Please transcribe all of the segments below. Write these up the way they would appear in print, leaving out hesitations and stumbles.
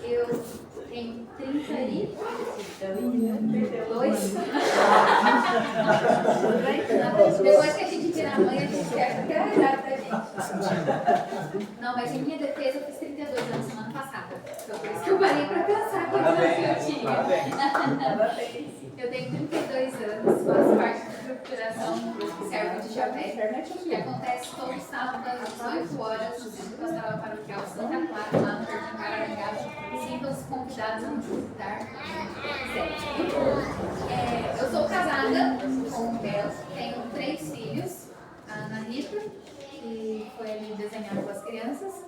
Eu tenho 32. Depois que a gente tira a mãe, a gente perde até a idade da gente. Não, mas em minha defesa eu fiz 32 anos semana passada. Então por isso que eu parei para pensar quantos anos eu tinha. Eu tenho 32 anos, faço parte do grupo de oração Servo de Javé, que acontece todo sábado às 18 horas no Centro Pastoral Paroquial Santa Clara, lá no Jardim Cararangá. Sintam-se convidados a nos visitar. Eu sou casada com o Bel, tenho 3 filhos, a Ana Rita, que foi ali desenhada com as crianças,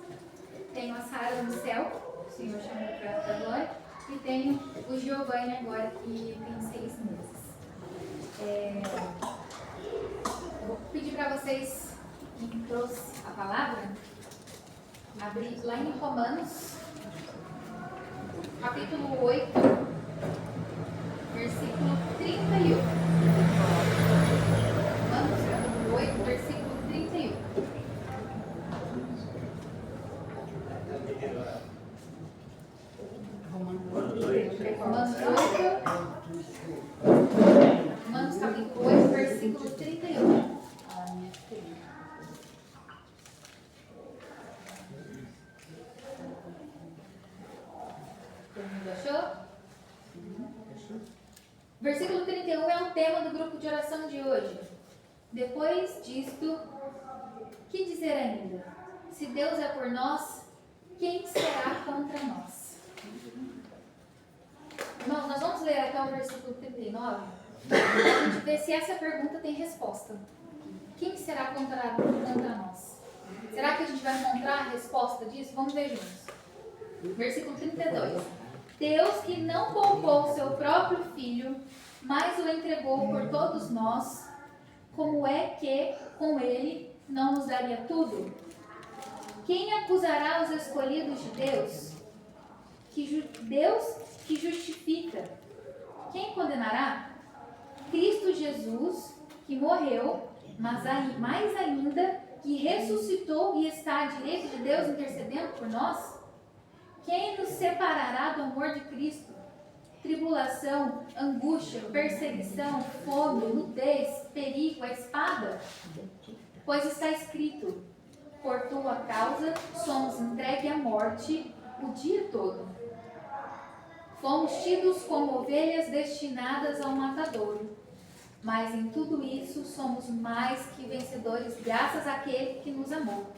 tenho a Sara no céu, o Senhor chamou para a glória, e tenho o Giovanni agora, que tem 6 meses. Vou pedir para vocês, quem trouxe a palavra, abrir lá em Romanos, capítulo 8, versículo 31. Romanos, capítulo 8, versículo 31. Romanos capítulo 8, versículo 31. Todo mundo achou? Versículo 31 é o tema do grupo de oração de hoje. Depois disto, que dizer ainda? Se Deus é por nós, quem será contra nós? Irmãos, nós vamos ler até o versículo 39 para a gente ver se essa pergunta tem resposta. Quem será contra nós? Será que a gente vai encontrar a resposta disso? Vamos ver juntos. Versículo 32. Deus que não poupou seu próprio Filho, mas o entregou por todos nós, como é que com ele não nos daria tudo? Quem acusará os escolhidos de Deus? Deus que justifica. Quem condenará? Cristo Jesus, que morreu, mas mais ainda, que ressuscitou e está à direita de Deus intercedendo por nós? Quem nos separará do amor de Cristo? Tribulação, angústia, perseguição, fome, nudez, perigo, a espada? Pois está escrito: por tua causa somos entregues à morte o dia todo. Fomos tidos como ovelhas destinadas ao matadouro. Mas em tudo isso somos mais que vencedores, graças àquele que nos amou.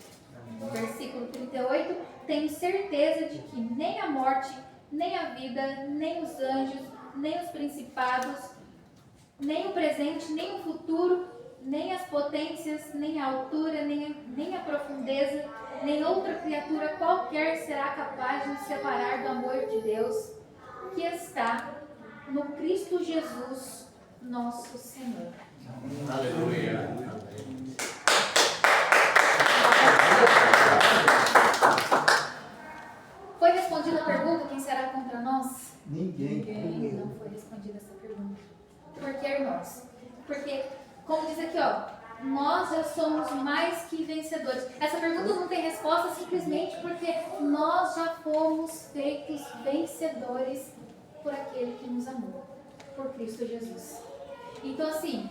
Versículo 38. Tenho certeza de que nem a morte, nem a vida, nem os anjos, nem os principados, nem o presente, nem o futuro, nem as potências, nem a altura, nem a profundeza, nem outra criatura qualquer será capaz de nos separar do amor de Deus, que está no Cristo Jesus, nosso Senhor. Aleluia. Foi respondida a pergunta: quem será contra nós? Ninguém. Não foi respondida essa pergunta. Por que, irmãos? Porque, como diz aqui, ó, nós já somos mais que vencedores. Essa pergunta não tem resposta simplesmente porque nós já fomos feitos vencedores por aquele que nos amou, por Cristo Jesus. Então, assim,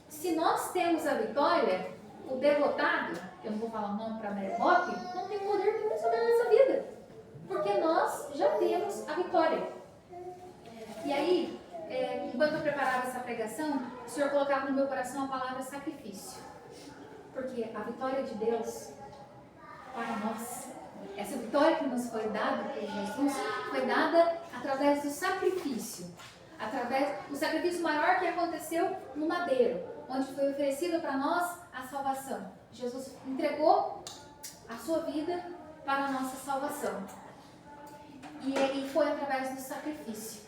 se nós temos a vitória, o derrotado, eu não vou falar o nome para Meremoc, não tem poder nenhum sobre a nossa vida, porque nós já temos a vitória. E aí, enquanto eu preparava essa pregação, o Senhor colocava no meu coração a palavra sacrifício, porque a vitória de Deus para nós, essa vitória que nos foi dada por Jesus, foi dada através do sacrifício, através do sacrifício maior que aconteceu no madeiro, onde foi oferecida para nós a salvação. Jesus entregou a sua vida para a nossa salvação. E foi através do sacrifício.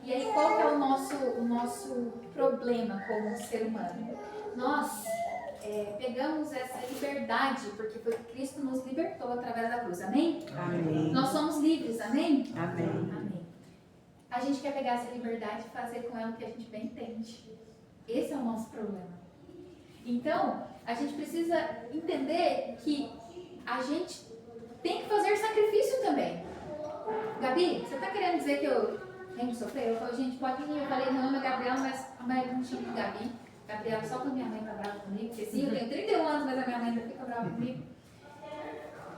E aí, qual que é o nosso problema como ser humano? Nós pegamos essa liberdade, porque foi Cristo nos libertou através da cruz, amém? Amém. Nós somos livres, amém? Amém. Amém. A gente quer pegar essa liberdade e fazer com ela o que a gente bem entende. Esse é o nosso problema. Então, a gente precisa entender que a gente tem que fazer sacrifício também. Gabi, você tá querendo dizer que eu tenho que sofrer? Eu falei, gente, pode ir. Eu falei, meu nome é Gabriela, mas a maioria me chama de Gabi. Gabriela só quando minha mãe tá brava comigo. Porque sim, eu tenho 31 anos, mas a minha mãe ainda fica brava comigo.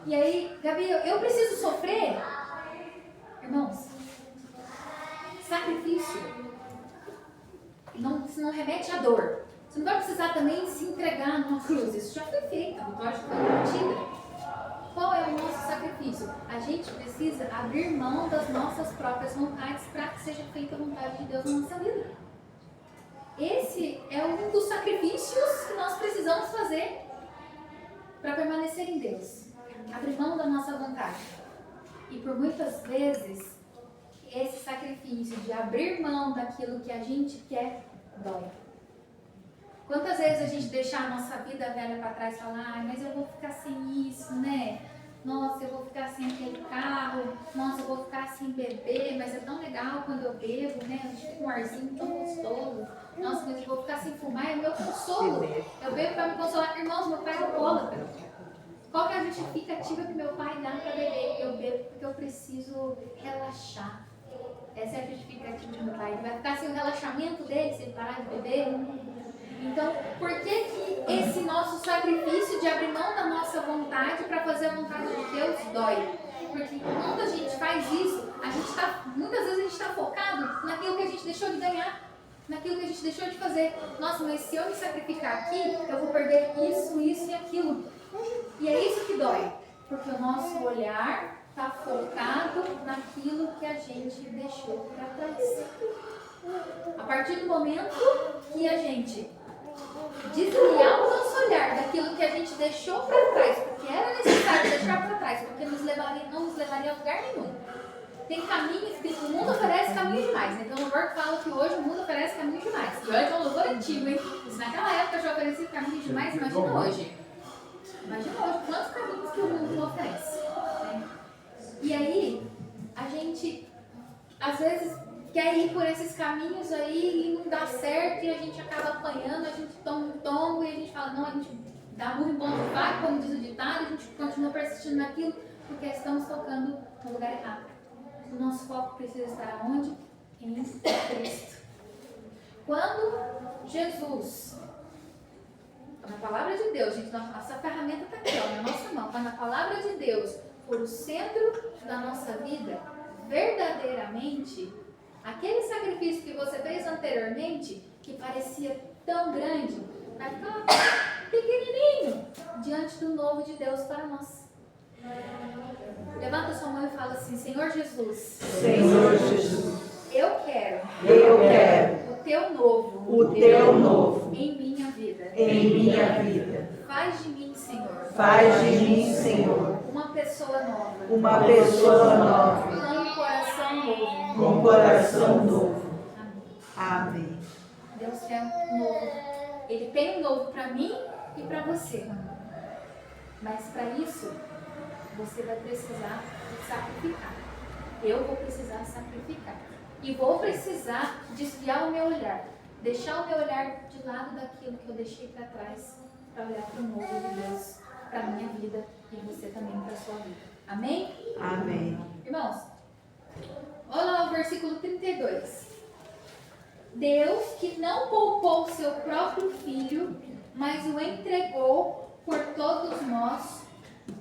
E aí, Gabi, eu preciso sofrer? Irmãos, sacrifício não remete à dor. Você não vai precisar também se entregar numa cruz. Isso já foi feito, a vitória já foi garantida. Qual é o nosso sacrifício? A gente precisa abrir mão das nossas próprias vontades para que seja feita a vontade de Deus na nossa vida. Esse é um dos sacrifícios que nós precisamos fazer para permanecer em Deus. Abrir mão da nossa vontade. E por muitas vezes, esse sacrifício de abrir mão daquilo que a gente quer, dói. Quantas vezes a gente deixa a nossa vida velha para trás e fala, mas eu vou ficar sem isso, né? Nossa, eu vou ficar sem aquele carro, nossa, eu vou ficar sem beber, mas é tão legal quando eu bebo, né? A gente fica um arzinho tão gostoso. Nossa, mas eu vou ficar sem fumar, é o meu consolo. Eu bebo para me consolar. Irmãos, meu pai é alcoólatra. Qual que é a justificativa que meu pai dá para beber? Eu bebo porque eu preciso relaxar. Essa é a justificativa do meu pai. Ele vai ficar sem o relaxamento dele se ele parar de beber? Então, por que esse nosso sacrifício de abrir mão da nossa vontade para fazer a vontade de Deus dói? Porque quando a gente faz isso, muitas vezes a gente está focado naquilo que a gente deixou de ganhar, naquilo que a gente deixou de fazer. Nossa, mas se eu me sacrificar aqui, eu vou perder isso, isso e aquilo. E é isso que dói, porque o nosso olhar está focado naquilo que a gente deixou para trás. A partir do momento que a gente desviar o nosso olhar daquilo que a gente deixou para trás, porque era necessário deixar para trás, porque não nos levaria a lugar nenhum. Tem caminhos que o mundo oferece caminho demais, né? Então o louvor fala que hoje o mundo oferece caminho demais. E olha que é um louvor antigo, hein? Se naquela época já oferecia caminho demais, imagina hoje. Imagina hoje quantos caminhos que o mundo oferece. Né? E aí, a gente, às vezes, quer ir por esses caminhos aí e não dá certo e a gente acaba apanhando, a gente toma um tombo e a gente fala, não, a gente dá burro em ponto de faca, como diz o ditado, a gente continua persistindo naquilo porque estamos focando no lugar errado. O nosso foco precisa estar onde? Em Cristo. Quando Jesus, na palavra de Deus, gente, nossa ferramenta está aqui, ó, na nossa mão, quando a palavra de Deus for o centro da nossa vida, verdadeiramente, aquele sacrifício que você fez anteriormente, que parecia tão grande, vai ficar pequenininho diante do novo de Deus para nós. Levanta sua mão e fala assim, Senhor Jesus, Senhor Jesus, eu quero o teu novo em minha vida. Faz de mim, Senhor, uma pessoa nova, com um coração novo. Amém. Deus quer um novo. Ele tem um novo para mim e para você. Mas para isso, você vai precisar sacrificar. Eu vou precisar sacrificar. E vou precisar desviar o meu olhar. Deixar o meu olhar de lado daquilo que eu deixei para trás. Para olhar para o novo de Deus. Para a minha vida. E você também para a sua vida. Amém? Amém. Irmãos, olha lá o versículo 32. Deus que não poupou seu próprio filho, mas o entregou por todos nós,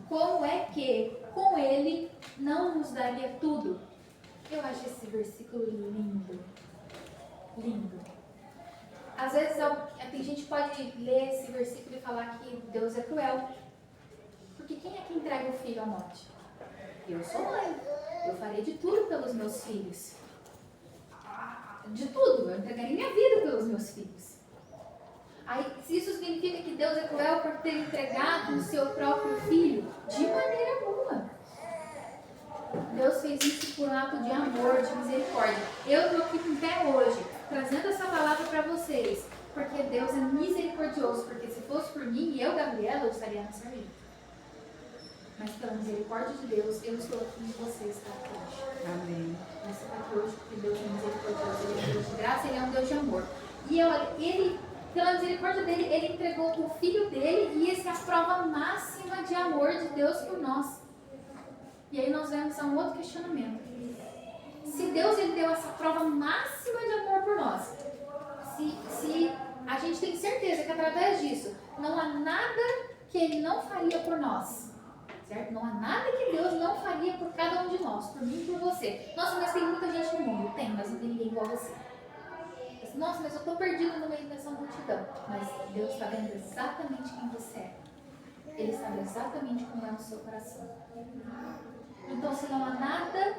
como é que com ele não nos daria tudo? Eu acho esse versículo lindo. Lindo. Às vezes tem gente que pode ler esse versículo e falar que Deus é cruel. Porque quem é que entrega o filho à morte? Eu sou mãe. Eu farei de tudo pelos meus filhos. De tudo. Eu entregaria minha vida pelos meus filhos. Aí, se isso significa que Deus é cruel por ter entregado o seu próprio filho, de maneira alguma. Deus fez isso por um ato de amor, de misericórdia. Eu estou aqui em pé hoje, trazendo essa palavra para vocês, porque Deus é misericordioso. Porque se fosse por mim e eu, Gabriela, eu estaria nessa vida. Mas pela misericórdia de Deus, eu estou aqui e você está aqui hoje. Amém. Você está aqui hoje porque Deus é misericordioso, Ele é um Deus de graça, Ele é um Deus de amor. E olha, Ele, pela misericórdia dele, Ele entregou o Filho dele, e essa é a prova máxima de amor de Deus por nós. E aí nós vemos a um outro questionamento. máxima de amor por nós, se a gente tem certeza que através disso não há nada que Ele não faria por nós, certo? Não há nada que Deus não faria por cada um de nós, por mim e por você. Nossa, mas tem muita gente no mundo. Tem, mas não tem ninguém igual a você. Nossa, mas eu estou perdido no meio dessa multidão. Mas Deus está vendo exatamente quem você é. Ele sabe exatamente como é o seu coração. Então, se não há nada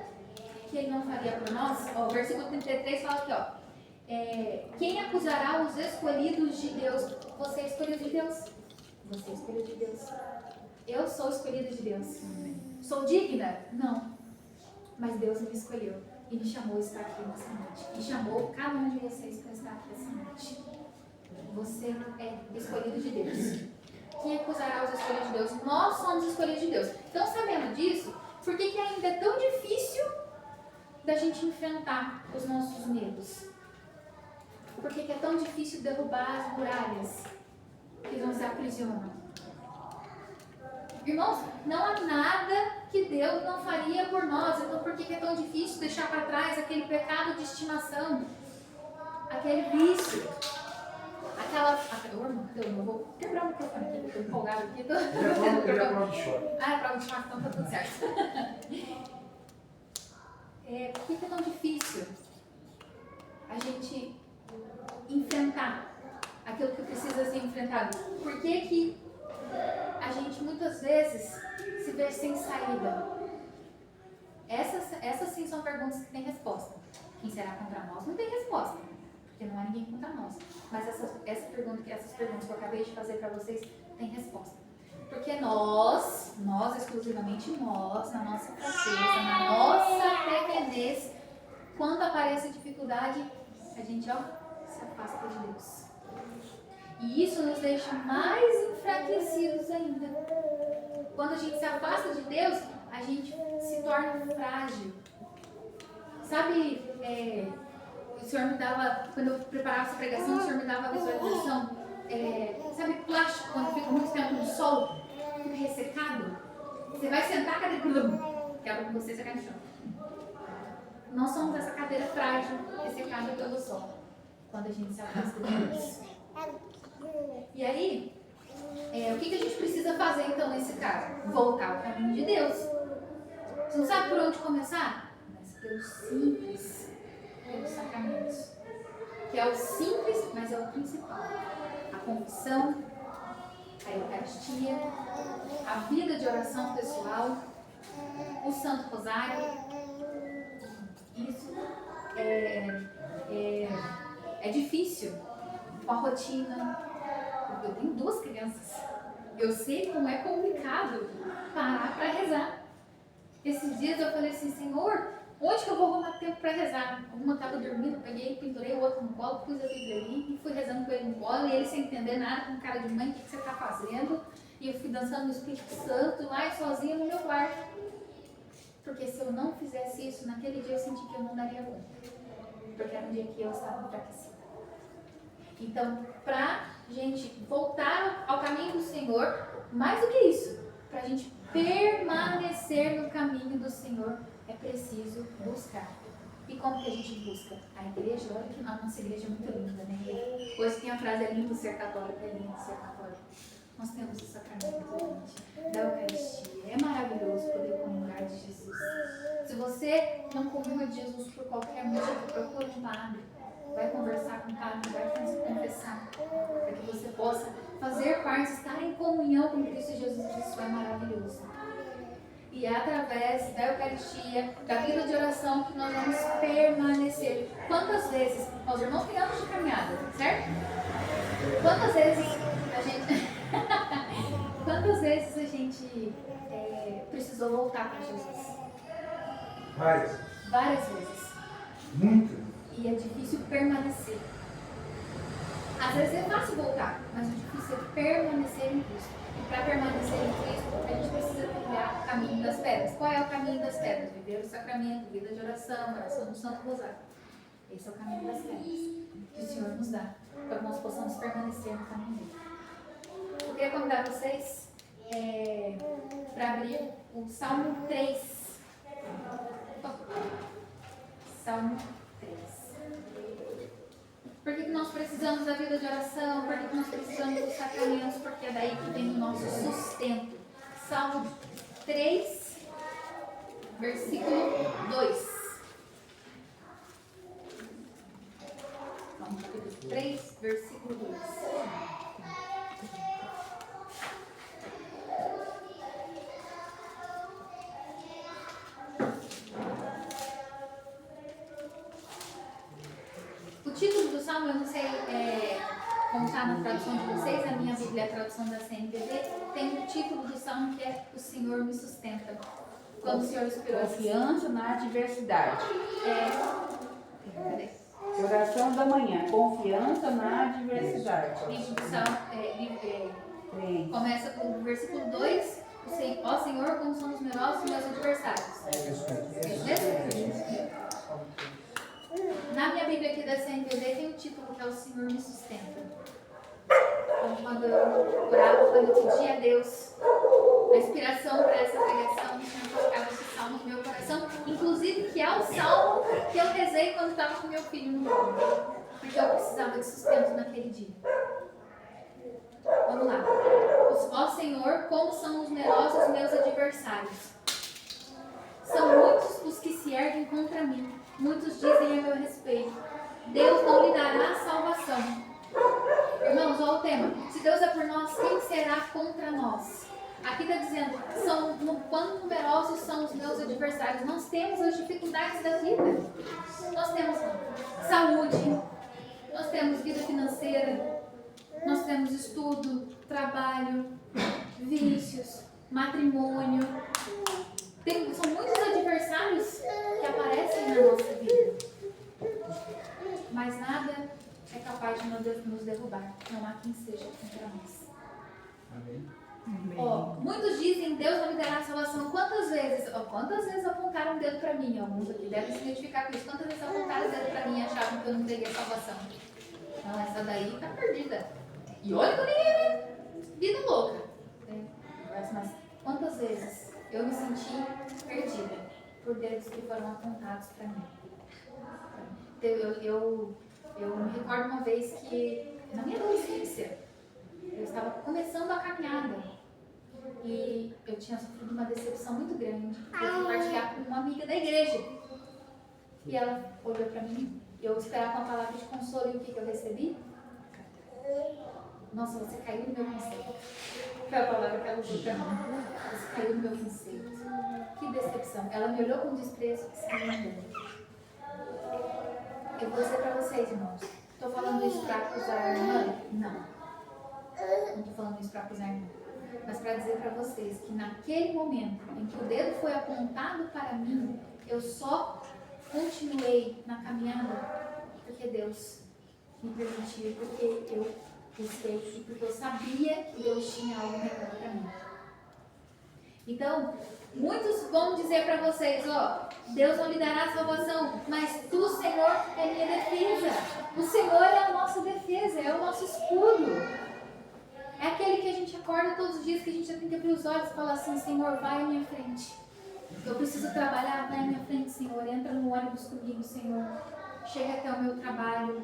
que Ele não faria por nós, ó, o versículo 33 fala aqui, ó. Quem acusará os escolhidos de Deus? Você é escolhido de Deus. Você é escolhido de Deus. Eu sou escolhida de Deus. Sou digna? Não. Mas Deus me escolheu e me chamou a estar aqui nessa noite. E chamou cada um de vocês para estar aqui essa noite. Você é escolhido de Deus. Quem acusará os escolhidos de Deus? Nós somos escolhidos de Deus. Então, sabendo disso, por que ainda é tão difícil da gente enfrentar os nossos medos? Por que é tão difícil derrubar as muralhas que nos aprisionam? Irmãos, não há nada que Deus não faria por nós. Então por que é tão difícil deixar para trás aquele pecado de estimação? Aquele vício? Eu vou quebrar o microfone aqui, estou empolgado aqui. Ele é prova de choque. Ah, é prova de choque, então tá tudo certo. Por que é tão difícil a gente enfrentar aquilo que precisa ser enfrentado? Por que a gente muitas vezes se vê sem saída? Essas sim são perguntas que têm resposta. Quem será contra nós? Não tem resposta, porque não há ninguém contra nós. Mas essas perguntas que eu acabei de fazer para vocês têm resposta. Porque nós, exclusivamente nós, na nossa fraqueza, na nossa pequenez, quando aparece dificuldade, a gente se afasta de Deus. E isso nos deixa mais enfraquecidos ainda. Quando a gente se afasta de Deus, a gente se torna frágil. Sabe, o Senhor me dava, quando eu preparava essa pregação, o Senhor me dava a visualização. Sabe plástico, quando fica muito tempo no sol, fica ressecado? Você vai sentar, a cadeira quebra com você, você cai no chão. Nós somos essa cadeira frágil, ressecada pelo sol, quando a gente se afasta de Deus. E aí, o que a gente precisa fazer então nesse caso? Voltar ao caminho de Deus. Você não sabe por onde começar? Mas pelo simples, pelos sacramentos. Que é o simples, mas é o principal. A confissão, a Eucaristia, a vida de oração pessoal, o Santo Rosário. Isso é difícil com a rotina. Eu tenho 2 crianças. Eu sei como é complicado parar para rezar. Esses dias eu falei assim, Senhor, onde que eu vou arrumar tempo para rezar? Uma estava dormindo, eu peguei, pendurei o outro no colo, pus a Bíblia ali e fui rezando com ele no colo. E ele sem entender nada, com cara de mãe, o que você está fazendo? E eu fui dançando no Espírito Santo lá e sozinha no meu quarto. Porque se eu não fizesse isso, naquele dia eu senti que eu não daria conta. Porque era um dia que eu estava enfraquecida. Então, para a gente voltar ao caminho do Senhor, mais do que isso, para a gente permanecer no caminho do Senhor, é preciso buscar. E como que a gente busca? A igreja, olha que a nossa igreja é muito linda, né? Hoje tem a frase, é lindo ser católico, é lindo ser católico. Nós temos o sacramento, gente, da Eucaristia. É maravilhoso poder comungar de Jesus. Se você não comunga de Jesus por qualquer motivo, procure um padre. Vai conversar com o padre, vai confessar, para que você possa fazer parte, estar em comunhão com Cristo Jesus. Isso é maravilhoso. E é através da Eucaristia, da vida de oração, que nós vamos permanecer. Quantas vezes, os irmãos têm anos de caminhada, certo? Quantas vezes a gente precisou voltar para Jesus? Várias vezes. Muito. E é difícil permanecer. Às vezes é fácil voltar, mas o difícil é permanecer em Cristo. E para permanecer em Cristo, a gente precisa trilhar o caminho das pedras. Qual é o caminho das pedras? Viver o sacramento, vida de oração, oração do Santo Rosário. Esse é o caminho das pedras que o Senhor nos dá, para que nós possamos permanecer no caminho dele. Eu queria convidar vocês para abrir o Salmo 3. Salmo 3. que nós precisamos da vida de oração? Por que nós precisamos dos sacramentos? Porque é daí que vem o nosso sustento. Salmo 3, versículo 2. Salmo 3, versículo 2. O título do salmo, eu não sei como está na tradução de vocês, a minha Bíblia, a tradução da CNBB, tem o título do salmo que é O Senhor me sustenta. Quando o Senhor inspirou Confiança na adversidade. Cadê? Oração da manhã. Confiança na adversidade. Livro do salmo, Tem. começa com o versículo 2, ó Senhor, como são numerosos os meus adversários. É isso mesmo? Na minha Bíblia aqui da CNBB tem um título que é O Senhor me sustenta. Então, quando eu orava, quando eu pedia a Deus a inspiração para essa pregação, o Senhor colocava esse salmo no meu coração, inclusive que é o salmo que eu rezei quando estava com meu filho no mundo, porque eu precisava de sustento naquele dia. Vamos lá. Ó Senhor, como são numerosos os meus adversários. São muitos os que se erguem contra mim. Muitos dizem a meu respeito: Deus não lhe dará salvação. Irmãos, olha o tema. Se Deus é por nós, quem será contra nós? Aqui está dizendo, quão numerosos são os meus adversários. Nós temos as dificuldades da vida. Nós temos saúde, nós temos vida financeira, nós temos estudo, trabalho, vícios, matrimônio. São muitos adversários que aparecem na nossa vida. Mas nada é capaz de nos derrubar. Não há quem seja contra nós. Amém. Muitos dizem Deus não me dará salvação. Quantas vezes apontaram o dedo para mim? Alguns aqui devem se identificar com isso. Quantas vezes apontaram o dedo para mim e achavam que eu não teria salvação? Não, essa daí está perdida. E olha que eu nem vida louca. Mas quantas vezes eu me senti perdida por dedos que foram apontados para mim? Eu me recordo uma vez que, na minha adolescência, eu estava começando a caminhada e eu tinha sofrido uma decepção muito grande. Eu fui partilhar com uma amiga da igreja e ela olhou para mim, eu esperava uma palavra de consolo e o que eu recebi? Nossa, você caiu no meu conceito. Foi a palavra que ela usou para mim. Você caiu no meu conceito. Que decepção. Ela me olhou com desprezo e saiu andando. Eu vou dizer para vocês, irmãos. Estou falando isso para acusar a irmã? Não. Não estou falando isso para acusar a irmã. Mas para dizer para vocês que naquele momento em que o dedo foi apontado para mim, eu só continuei na caminhada porque Deus me permitiu, porque eu respeito, porque eu sabia que Deus tinha algo melhor para mim. Então, muitos vão dizer para vocês, Deus não lhe dará salvação, mas tu, Senhor, é minha defesa. O Senhor é a nossa defesa, é o nosso escudo. É aquele que a gente acorda todos os dias, que a gente já tem que abrir os olhos e falar assim, Senhor, vai à minha frente. Eu preciso trabalhar, vai à minha frente, Senhor. Entra no ônibus comigo, Senhor. Chega até o meu trabalho.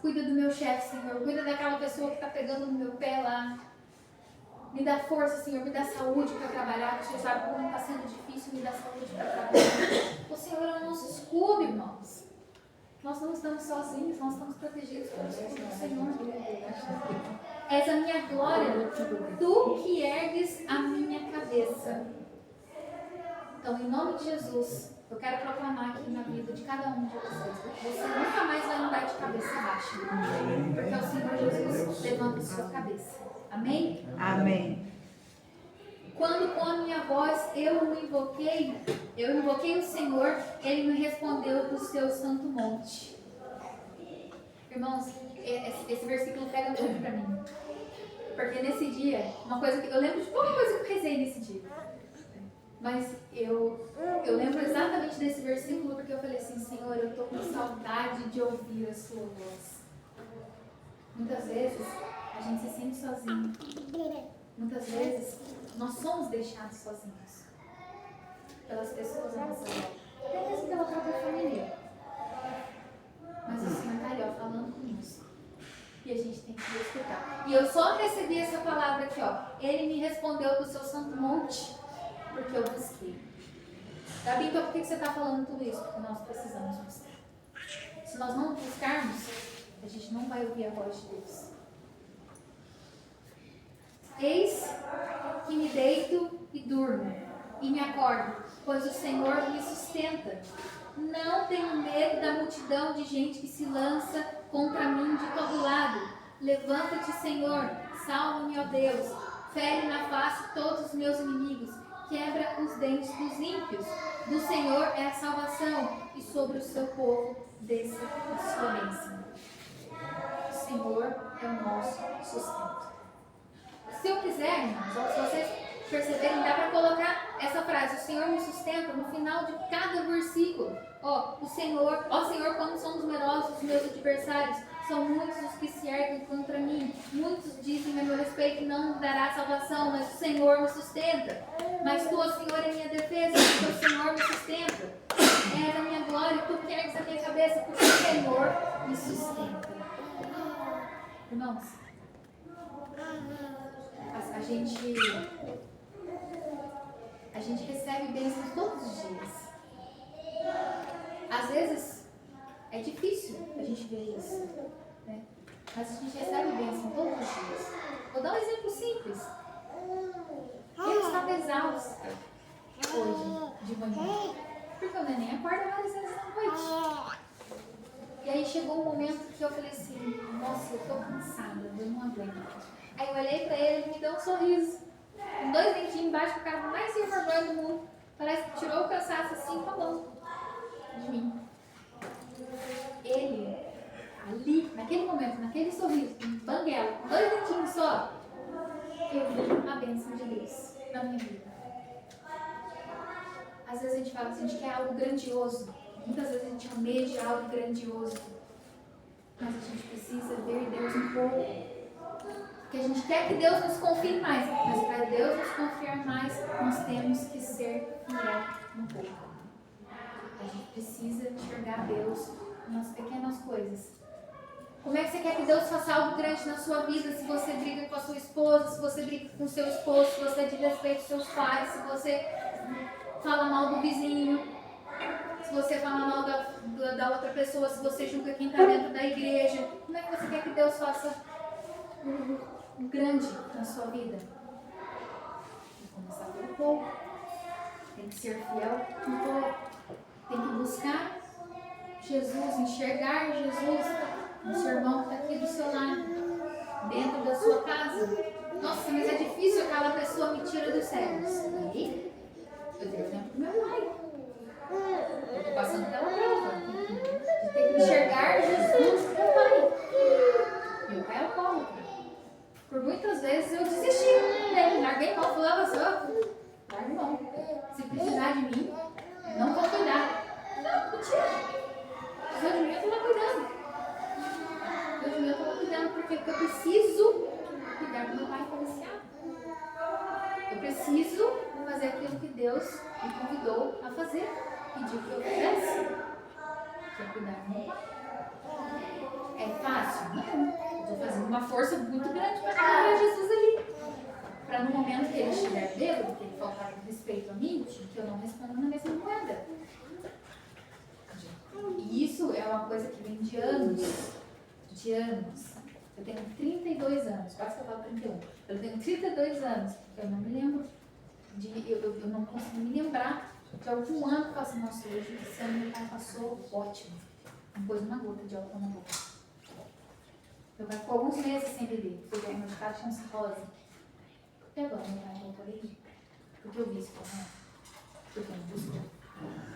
Cuida do meu chefe, Senhor. Cuida daquela pessoa que está pegando no meu pé lá. Me dá força, Senhor. Me dá saúde para trabalhar. O Senhor sabe como está sendo difícil. Me dá saúde para trabalhar. O Senhor é o nosso escudo, irmãos. Nós não estamos sozinhos. Nós estamos protegidos pelo escudo do Senhor. És a minha glória. Tu que ergues a minha cabeça. Então, em nome de Jesus, eu quero proclamar aqui na vida de cada um de vocês. Você nunca mais vai andar de cabeça baixa. Porque o Senhor Jesus levanta a sua cabeça. Amém? Amém. Quando com a minha voz eu invoquei o Senhor, Ele me respondeu do seu santo monte. Irmãos, esse versículo pega muito pra mim. Porque nesse dia, eu lembro de pouca coisa que eu rezei nesse dia. Mas eu lembro exatamente desse versículo porque eu falei assim, Senhor, eu estou com saudade de ouvir a sua voz. Muitas vezes a gente se sente sozinho. Muitas vezes nós somos deixados sozinhos pelas pessoas à nossa volta, até mesmo pela própria família. Mas o Senhor está ali, falando conosco. E eu só recebi essa palavra aqui, ó. Ele me respondeu do seu santo monte, porque eu busquei. Gabi, então por que você está falando tudo isso? Porque nós precisamos buscar. Se nós não buscarmos, a gente não vai ouvir a voz de Deus. Eis que me deito e durmo, e me acordo, pois o Senhor me sustenta. Não tenho medo da multidão de gente que se lança contra mim de todo lado. Levanta-te, Senhor, salva-me, ó Deus. Fere na face todos os meus inimigos. Quebra os dentes dos ímpios. Do Senhor é a salvação, e sobre o seu povo desça a sua bênção. O Senhor é o nosso sustento. Se eu quiser, irmãos, ou se vocês perceberem, dá para colocar essa frase: o Senhor me sustenta, no final de cada versículo. Ó Senhor, como são numerosos os meus adversários, são muitos os que se erguem contra mim. Muitos dizem a meu respeito, não me dará salvação, mas o Senhor me sustenta. Mas tu, ó Senhor, é minha defesa, porque o Senhor me sustenta. És a minha glória, tu que ergues a minha cabeça, porque o Senhor me sustenta. Irmãos, a gente recebe bênçãos todos os dias. Às vezes é difícil a gente ver isso, né? Mas a gente recebe bênção todos os dias. Vou dar um exemplo simples. Eu estava exausta hoje de manhã, porque o neném acorda várias vezes à noite. E aí chegou um momento que eu falei assim: nossa, eu estou cansada, eu não aguento. Aí eu olhei pra ele e me deu um sorriso. Com 2 dentinhos embaixo, com o cara mais sem vergonha do mundo. Parece que tirou o cansaço assim com a mão de mim. Ele, ali, naquele momento, naquele sorriso, um banguela, com 2 dentinhos só, eu vi a bênção de Deus na minha vida. Às vezes a gente fala assim, a gente quer algo grandioso. Muitas vezes a gente almeja algo grandioso. Mas a gente precisa ver Deus um pouco. Porque a gente quer que Deus nos confie mais, mas para Deus nos confiar mais, nós temos que ser fiel um pouco. A gente precisa enxergar Deus nas pequenas coisas. Como é que você quer que Deus faça algo grande na sua vida? Se você briga com a sua esposa, se você briga com o seu esposo, se você desrespeita os seus pais, se você fala mal do vizinho, se você fala mal da outra pessoa, se você julga quem está dentro da igreja. Como é que você quer que Deus faça um grande na sua vida? Tem que começar pelo pouco. Tem que ser fiel um pouco. Tem que buscar Jesus, enxergar Jesus no seu irmão que está aqui do seu lado, dentro da sua casa. Nossa, mas é difícil, aquela pessoa me tira dos céus. E eu dei exemplo do meu pai. Eu estou passando pela prova de ter que enxergar Jesus no meu pai. Meu pai é alcoólatra. Por muitas vezes eu desisti, né? Larguei mão, falava só, largue mão. Se precisar de mim, não vou cuidar. Não, mentira. Se eu de mim, eu estou cuidando. Se eu de mim, eu estou cuidando porque eu preciso cuidar do meu pai policial. Eu preciso fazer aquilo que Deus me convidou a fazer. Pediu que eu fizesse. Que é cuidar do meu pai. É fácil? Não. Estou fazendo uma força muito grande para colocar Jesus ali. Para no momento que ele estiver bêbado, que ele faltar respeito a mim, que eu não responda na mesma moeda. E isso é uma coisa que vem de anos. De anos. Eu tenho 32 anos, quase que eu falo 31. Eu tenho 32 anos. Eu não me lembro eu não consigo me lembrar de algum ano que eu falo assim, nossa, hoje esse ano meu pai passou ótimo. Não pôs uma gota de álcool na boca. Meu pai ficou alguns meses sem beber. Foi diagnosticado com cirrose. E agora meu pai voltou a beber. Porque eu vi isso com ele. Porque eu não busco.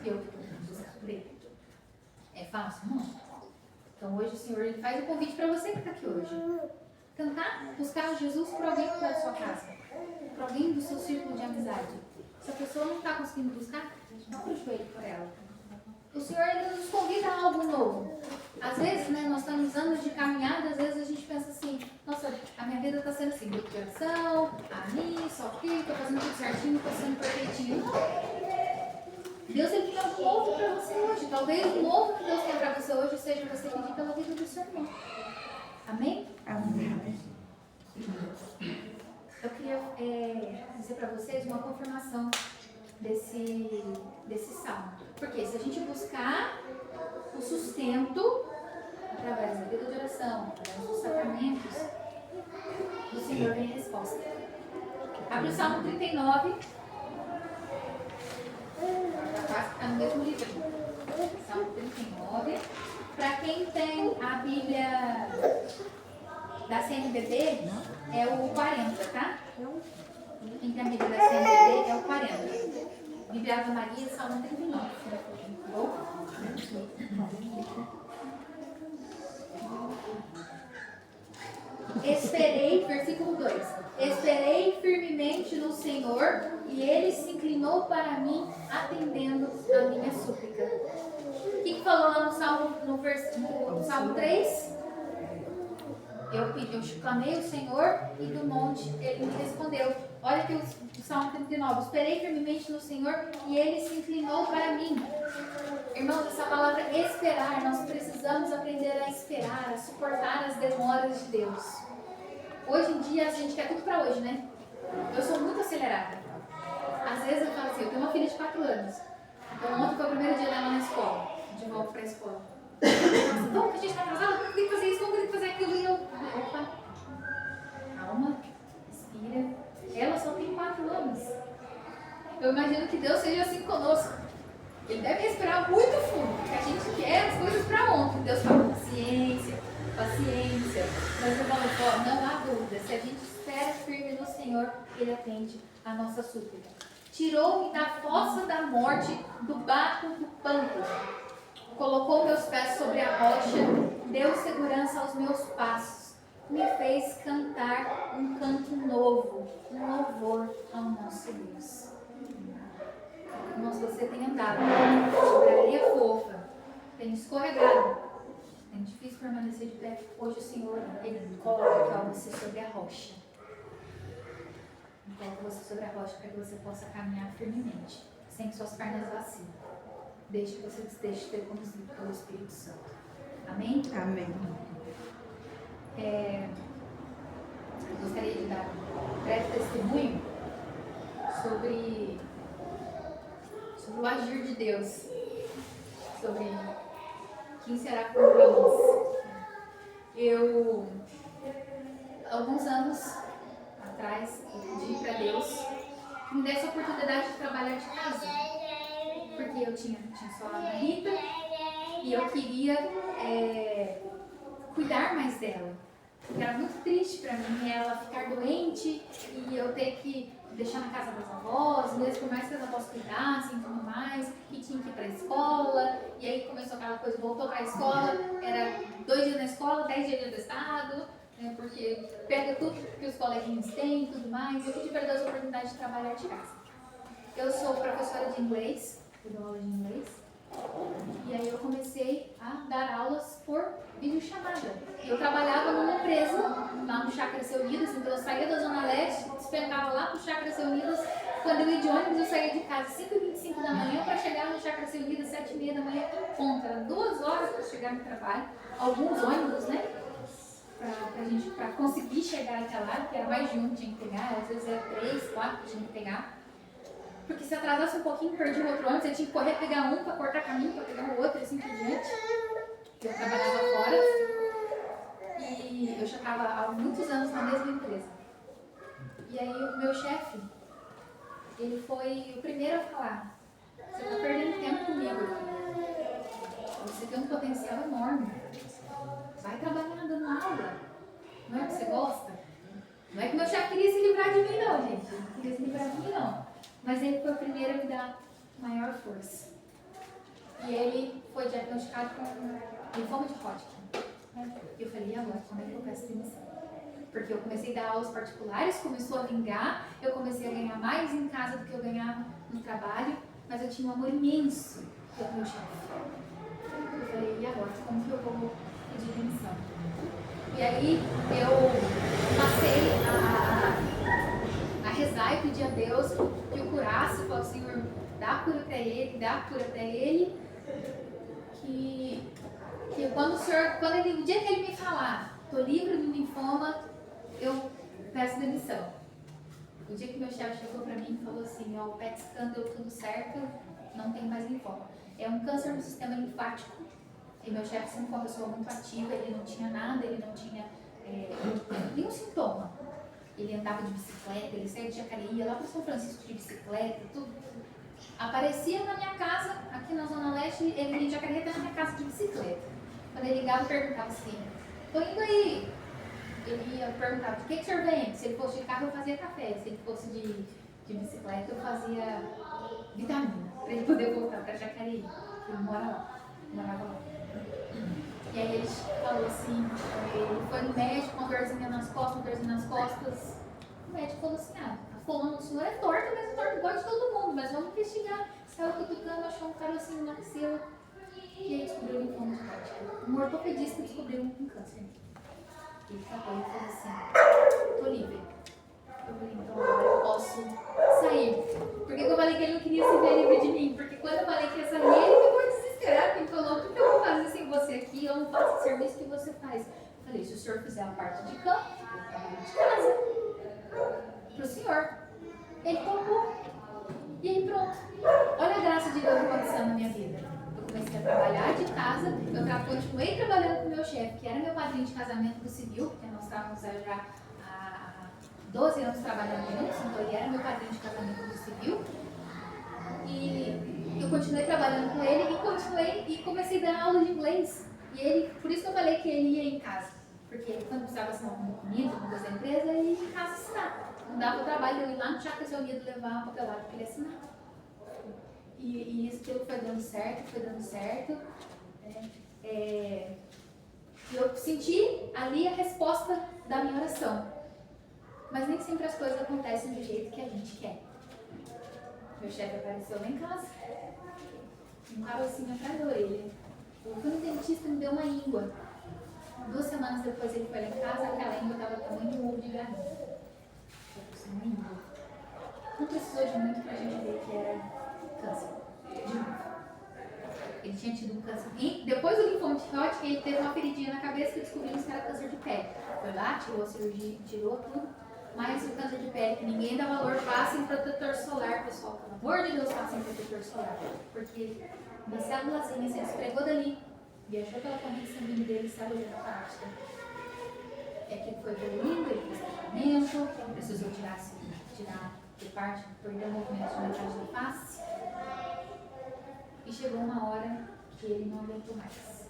Eu que estou buscar por ele. É fácil? Não. Então hoje o Senhor ele faz o convite para você que está aqui hoje. Tentar buscar Jesus por alguém que está da sua casa. Por alguém do seu círculo de amizade. Se a pessoa não está conseguindo buscar, dobra o joelho por ela. O Senhor ele nos convida a algo novo. Às vezes, né, nós estamos anos de caminhada, às vezes a gente pensa assim, nossa, a minha vida está sendo assim, grupo de oração, a missa, ok, estou fazendo tudo certinho, estou sendo perfeitinho. Não. Deus ele tem algo novo para você hoje. Talvez o novo que Deus tem para você. você hoje seja você pedir pela vida do seu irmão. Amém? Amém. para vocês uma confirmação desse salmo. Porque se a gente buscar o sustento através da vida de oração, através dos sacramentos, do Senhor vem a resposta. Abre o Salmo 39. Está no mesmo livro. Salmo 39. Para quem tem a Bíblia da CNBB, é o 40, tá? Quem tem a Bíblia da CNBB é o 40. Bíblia Ave Maria, Salmo 39. Tá bom? Esperei, versículo 2. Esperei firmemente no Senhor e Ele se inclinou para mim, atendendo a minha súplica. O que falou lá no Salmo 3? Eu clamei o Senhor e do monte Ele me respondeu. Olha aqui o Salmo 39. Esperei firmemente no Senhor e Ele se inclinou para mim. Irmãos, essa palavra esperar, nós precisamos aprender a esperar, a suportar as demoras de Deus. Hoje em dia a gente quer tudo pra hoje, né? Eu sou muito acelerada. Às vezes eu falo assim, eu tenho uma filha de 4 anos. Então ontem foi o primeiro dia dela na escola, de volta pra escola. Então, que a gente tá atrasada, como tem que fazer isso, como tem que fazer aquilo? E eu, opa, calma, respira. Ela só tem 4 anos. Eu imagino que Deus seja assim conosco. Ele deve respirar muito fundo, porque a gente quer as coisas pra ontem. Deus fala, paciência. Mas eu falo, não há dúvida, se a gente espera firme no Senhor, Ele atende a nossa súplica. Tirou-me da fossa da morte, do barco do pântano. Colocou meus pés sobre a rocha, deu segurança aos meus passos. Me fez cantar um canto novo, um louvor ao nosso Deus. Irmãos, você tem andado sobre areia fofa, tem escorregado. É difícil permanecer de pé. Hoje o Senhor, Ele coloca você sobre a rocha. Ele coloca você sobre a rocha para que você possa caminhar firmemente, sem que suas pernas vacilem. Deixe que você deixe ser conduzido pelo Espírito Santo. Amém? Amém. Eu gostaria de dar um breve testemunho sobre o agir de Deus, sobre quem será contra nós. Eu, alguns anos atrás, eu pedi para Deus que me desse a oportunidade de trabalhar de casa, porque eu tinha só a Rita e eu queria cuidar mais dela. Porque era muito triste para mim ela ficar doente e eu ter que deixar na casa das avós, mesmo por mais que as avós cuidassem e tudo mais, e tinha que ir para a escola, e aí começou aquela coisa, voltou para a escola, era 2 dias na escola, 10 dias de atestado, né, porque pega tudo que os coleguinhas têm e tudo mais. Eu pedi para Deus a oportunidade de trabalhar de casa. Eu sou professora de inglês, eu dou aula de inglês, e aí eu comecei a dar aulas por videochamada. Eu trabalhava numa empresa, lá no Chácaras Reunidas, então eu saía da Zona Leste, despencava lá pro Chácaras Reunidas. Quando eu ia de ônibus, eu saía de casa às 5h25 da manhã para chegar no Chácaras Reunidas às 7h30 da manhã em ponto. Era 2 horas para chegar no trabalho, alguns ônibus, né? Para conseguir chegar até lá, porque era mais de um que tinha que pegar, às vezes era 3, 4 que tinha que pegar. Porque se atrasasse um pouquinho, perdia o outro ônibus, eu tinha que correr, pegar um para cortar caminho, para pegar o outro e assim por diante. Eu trabalhava fora e eu já estava há muitos anos na mesma empresa. E aí o meu chefe, ele foi o primeiro a falar: você está perdendo tempo comigo, você tem um potencial enorme, vai trabalhar dando aula, não é o que você gosta? Não é que meu chefe queria se livrar de mim não, gente, ele não queria se livrar de mim não, mas ele foi o primeiro a me dar maior força. E ele foi diagnosticado com linfoma de Hodgkin. Eu falei, e agora, como é que eu peço demissão? Porque eu comecei a dar aulas particulares, começou a vingar, eu comecei a ganhar mais em casa do que eu ganhava no trabalho, mas eu tinha um amor imenso pelo meu chefe. Eu falei, e agora, como que eu vou pedir demissão? E aí eu passei a rezar e pedir a Deus que o curasse, falei, Senhor, dá a cura para ele, dá a cura para ele, que o dia que ele me falar, tô livre do linfoma, eu peço demissão. O dia que meu chefe chegou pra mim e falou assim, ó, o PET scan deu tudo certo, não tem mais linfoma. É um câncer no sistema linfático. E meu chefe sempre foi uma pessoa muito ativa, ele não tinha nada, ele não tinha nenhum sintoma. Ele andava de bicicleta, ele saía de Jacareí, ia lá para São Francisco de bicicleta, tudo. Aparecia na minha casa, aqui na Zona Leste, ele vinha de Jacareí até na minha casa de bicicleta. Quando ele ligava, eu perguntava assim, tô indo aí. Ele ia perguntar, de que o senhor vem? Se ele fosse de carro, eu fazia café. Se ele fosse de bicicleta, eu fazia vitamina, para ele poder voltar para Jacareí. Ele morava lá. E aí ele falou assim, ele foi no médico, uma dorzinha nas costas. O médico falou assim, a coluna do senhor é torta, mas é torta igual de todo mundo, mas vamos investigar. Saiu cutucando, achou um carocinho na axila. E aí descobriu linfoma de Hodgkin. Um ortopedista descobriu um câncer. Ele falou assim, tô livre. Eu falei, então agora eu posso sair. Por que eu falei que ele não queria se ver livre de mim? Porque quando eu falei que ia sair, ele ficou desesperado. Ele falou, o que eu vou fazer sem você aqui? Eu não faço o serviço que você faz. Eu falei, se o senhor fizer a parte de campo, eu trabalho de casa. Pro senhor. Ele topou. E aí pronto. Olha a graça de Deus acontecendo na minha vida. Eu comecei a trabalhar de casa, eu continuei trabalhando com o meu chefe, que era meu padrinho de casamento do civil, porque nós estávamos já há 12 anos trabalhando juntos, então ele era meu padrinho de casamento do civil. E eu continuei trabalhando com ele e comecei a dar aula de inglês. E ele, por isso que eu falei que ele ia em casa. Porque quando precisava assinar um documento da empresa, ele ia em casa assinar. Não dava o trabalho de eu ir lá no Chacras Unido levar uma papelada para ele assinar. E isso tudo foi dando certo. Eu senti ali a resposta da minha oração. Mas nem sempre as coisas acontecem do jeito que a gente quer. Meu chefe apareceu lá em casa, um carocinho atrás da orelha. Eu fui no dentista e me deu uma íngua. 2 semanas depois ele foi lá em casa, aquela íngua estava do tamanho de um ovo de galinha. Uma íngua. Não precisou de muito para a gente ver que era câncer. De novo. Ele tinha tido um câncer. E depois do linfoma de Hodgkin, ele teve uma feridinha na cabeça que descobrimos que era câncer de pele. Foi lá, tirou a cirurgia, tirou tudo. Mas o câncer de pele, que ninguém dá valor, passem protetor solar, pessoal. Pelo amor de Deus, passem protetor solar. Porque uma célulazinha se espregou dali, viajou pela corrente sanguínea dele e célula de metástase. Aquilo foi evoluindo, ele fez tratamento, precisou tirar de parte, perdeu o movimento de metade da face. E chegou uma hora que ele não aguentou mais.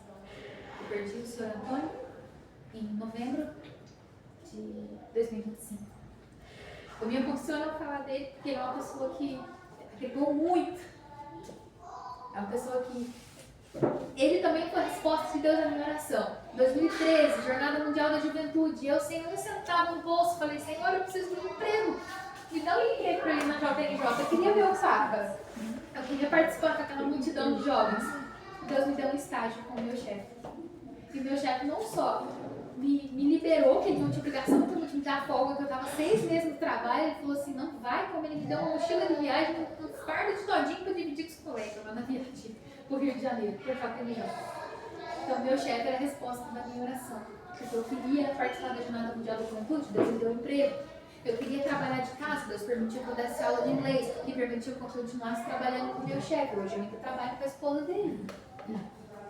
Eu perdi o Sr. Antônio em novembro de 2025. Eu me emociono ao falar dele porque ele é uma pessoa que agregou muito. É uma pessoa que... Ele também foi a resposta de Deus à minha oração. 2013, Jornada Mundial da Juventude. Eu, sem um centavo no bolso, falei, Senhor, eu preciso de um emprego. Me dá um emprego para ir na JNJ. Eu queria ver o Sacas. Eu queria participar daquela multidão de jovens. Deus me deu um estágio com o meu chefe. E o meu chefe não só me liberou, que ele não tinha obrigação de me dar folga, que eu estava 6 meses no trabalho. Ele falou assim, não vai, como ele me deu uma mochila de viagem, um fardo de todinho para dividir com os colegas lá na viagem pro Rio de Janeiro, por JNJ. Então, meu chefe era a resposta da minha oração. Porque eu queria participar da Jornada Mundial da Juventude, Deus me deu um emprego. Eu queria trabalhar de casa, Deus permitiu que eu desse aula de inglês e permitiu que eu continuasse trabalhando com o meu chefe. Hoje eu ainda trabalho com a esposa dele.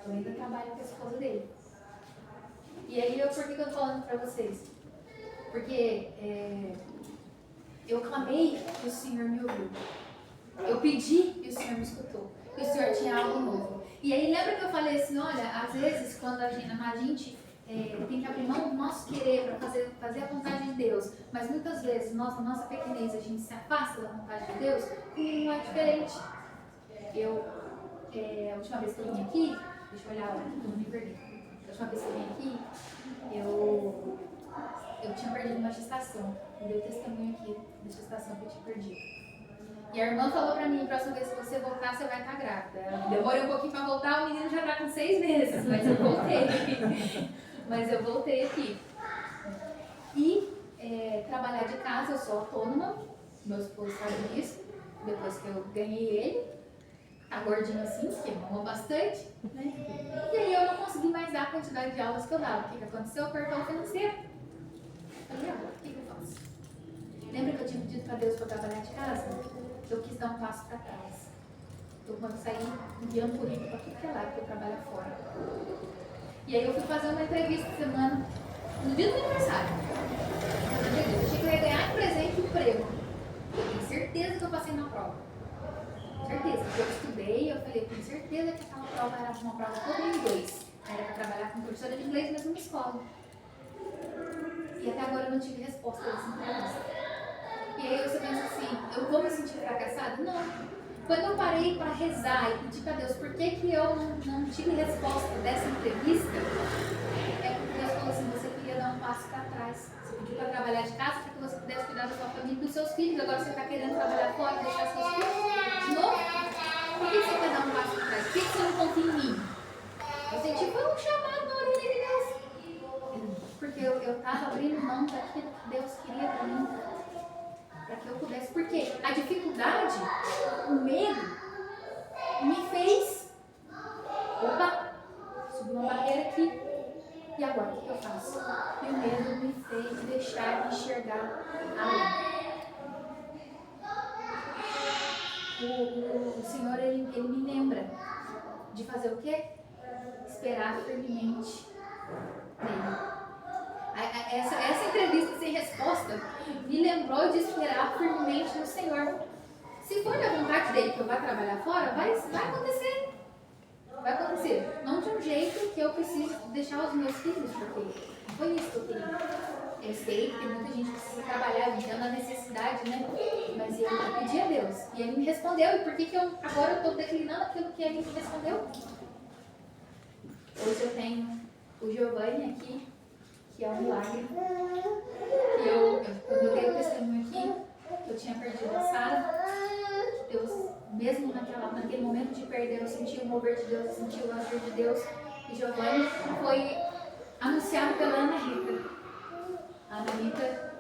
Eu ainda trabalho com a esposa dele. E aí, por que eu tô falando pra vocês? Porque eu clamei e o Senhor me ouviu. Eu pedi e o Senhor me escutou. E o Senhor tinha algo novo. E aí, lembra que eu falei assim, olha, às vezes, quando a gente tem que abrir mão do nosso querer para fazer a vontade de Deus, mas muitas vezes, na nossa pequenez, a gente se afasta da vontade de Deus, e não é diferente. A última vez que eu vim aqui, deixa eu olhar lá, eu não me perdi. A última vez que eu vim aqui, eu tinha perdido uma gestação. Eu dei testemunho aqui da gestação que eu tinha perdido. E a irmã falou pra mim, próxima vez que você voltar, você vai estar grávida. Demorei um pouquinho pra voltar, o menino já tá com 6 meses, mas eu voltei. Mas eu voltei aqui. E trabalhar de casa, eu sou autônoma, meu esposo sabe disso, depois que eu ganhei ele, tá gordinho assim, que mamou bastante, né? E aí eu não consegui mais dar a quantidade de aulas que eu dava. O que aconteceu? Apertou o financeiro. Falei, o que eu faço? Lembra que eu tinha pedido para Deus para trabalhar de casa? Eu quis dar um passo para trás. Eu quando saí enviando currículo para tudo que é lado, porque eu trabalho fora. E aí eu fui fazer uma entrevista essa semana, no dia do meu aniversário. Eu achei que eu ia ganhar em presente um emprego. Eu tenho certeza que eu passei na prova. Certeza. Eu estudei, eu falei, tenho certeza que aquela prova era uma prova toda em inglês. Era para trabalhar com professora de inglês, mas numa escola. E até agora eu não tive resposta dessa entrevista. E aí você pensa assim, eu vou me sentir fracassada? Não. Quando eu parei para rezar e pedir para Deus por que eu não tive resposta dessa entrevista, é porque Deus falou assim, você queria dar um passo para trás. Você pediu para trabalhar de casa para que você pudesse cuidar da sua família e dos seus filhos. Agora você está querendo trabalhar fora e deixar seus filhos de novo? Por que você quer dar um passo para trás? Por que você não confia em mim? Eu senti foi um chamado na orelha de Deus. Porque eu estava abrindo mão daquilo que Deus queria para mim. Para que eu pudesse. Porque a dificuldade, o medo, me fez. Opa! Subiu uma barreira aqui. E agora, o que eu faço? E o medo me fez deixar de enxergar além. O Senhor, ele me lembra de fazer o quê? Esperar firmemente nele. Essa entrevista sem resposta me lembrou de esperar firmemente no Senhor. Se for da vontade dele que eu vá trabalhar fora, vai acontecer. Vai acontecer. Não de um jeito que eu preciso deixar os meus filhos, porque não foi isso que eu queria. Eu sei que tem muita gente que precisa trabalhar, vivendo a necessidade, né? Mas eu pedi a Deus. E ele me respondeu. E por que agora eu estou declinando aquilo que ele me respondeu? Hoje eu tenho o Giovanni aqui, que é um milagre. Quando eu dei o testemunho aqui, eu tinha perdido a Sara. Deus, mesmo naquele momento de perder, eu senti o mover de Deus, eu senti o agir de Deus. E Giovanni foi anunciado pela Ana Rita. A Ana Rita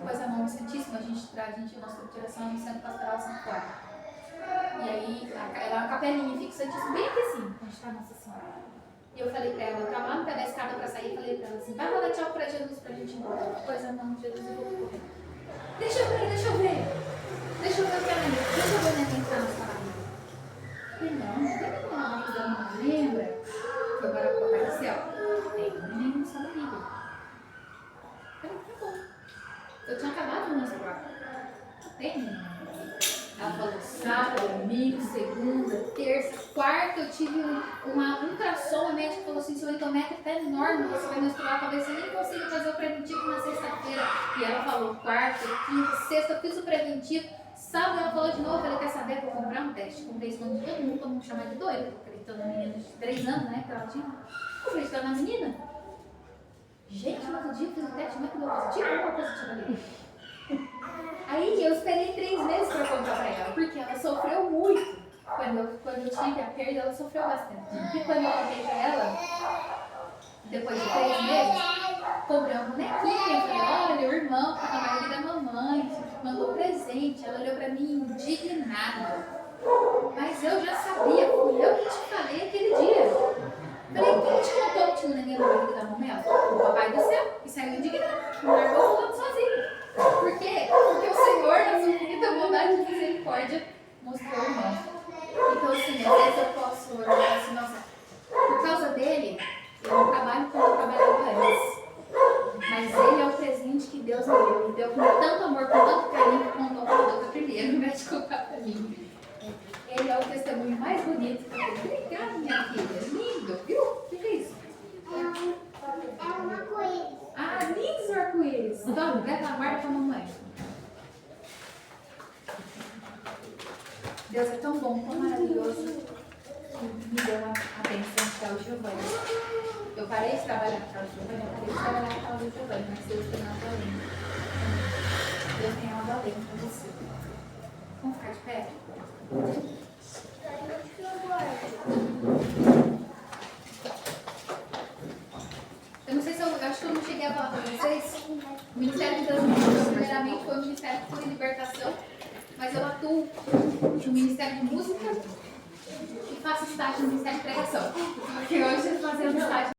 pôs a mão no Santíssimo, nossa tiração no Centro Pastoral São Paulo. E aí, ela é uma capelinha, fica o Santíssimo bem aqui assim, onde está a Nossa Senhora. E eu falei pra ela, eu estava lá no pé da escada para sair, falei pra ela assim, vai lá dar tchau pra Jesus pra gente ir embora. Pôs a mão de Jesus e voltou correndo. Deixa eu ver. Deixa eu ver o que ela lembra. Deixa eu ver onde entrar na sala. Falei, não tem que falar que não lembra. Que agora o Papai do Céu tem um neném no sala livre. Falei, tá bom. Eu tinha acabado de menstruar. Tem neném. Ela falou sábado, domingo, segunda, terça, quarta, eu tive uma ultrassom, a médica falou assim, seu endométrio está enorme, você vai menstruar, talvez você nem consiga fazer o preventivo na sexta-feira. E ela falou quarta, quinta, sexta, eu fiz o preventivo, sábado ela falou de novo, eu falei, quer saber, vou comprar um teste. Comprei isso quando todo mundo, me chamar de doida, acreditando na menina de 3 anos, né, que ela tinha. Acreditando na menina. Gente, no outro dia eu fiz o teste, não é que deu positivo, não deu positivo ali. Aí eu esperei 3 meses para contar para ela, porque ela sofreu muito. Quando eu tive a perda, ela sofreu bastante. E quando eu contei para ela, depois de 3 meses, comprei uma bonequinha. Eu falei, olha, o irmão que tá na barriga da mamãe mandou presente. Ela olhou para mim indignada. Mas eu já sabia, fui eu que te falei aquele dia. Falei, quem te contou que tinha um neném na barriga da mamãe? Ela falou, o Papai do Céu. E saiu indignado, não largou falando sozinho. Por quê? Porque o Senhor, na sua infinita bondade e misericórdia, mostrou o irmão. Então, assim, às vezes eu posso olhar assim, nossa, por causa dele, eu não trabalho como eu trabalhava antes. Mas ele é o presente que Deus me deu. Me deu com tanto amor, com tanto carinho, que contou para a outra primeiro, em vez de contar para mim. Ele é o testemunho mais bonito que eu tenho. Obrigada, minha filha. Lindo, viu? O que é isso? É um arco-íris. Ah, lindos arco-íris. Toma, leva a guarda pra mamãe. Deus é tão bom, tão maravilhoso, que me deu a bênção de dar o Giovanni. Eu parei de trabalhar com o Giovanni, eu parei de trabalhar com o Giovanni, mas Deus tem algo além. Deus tem algo além pra você. Vamos ficar de pé? Eu não sei se eu acho que eu não cheguei a falar para vocês. O Ministério de Transmissão, primeiramente, foi um ministério que foi libertação, mas eu atuo no Ministério de Música e faço estágio no Ministério de Pregação. Porque hoje eu estou fazendo estágio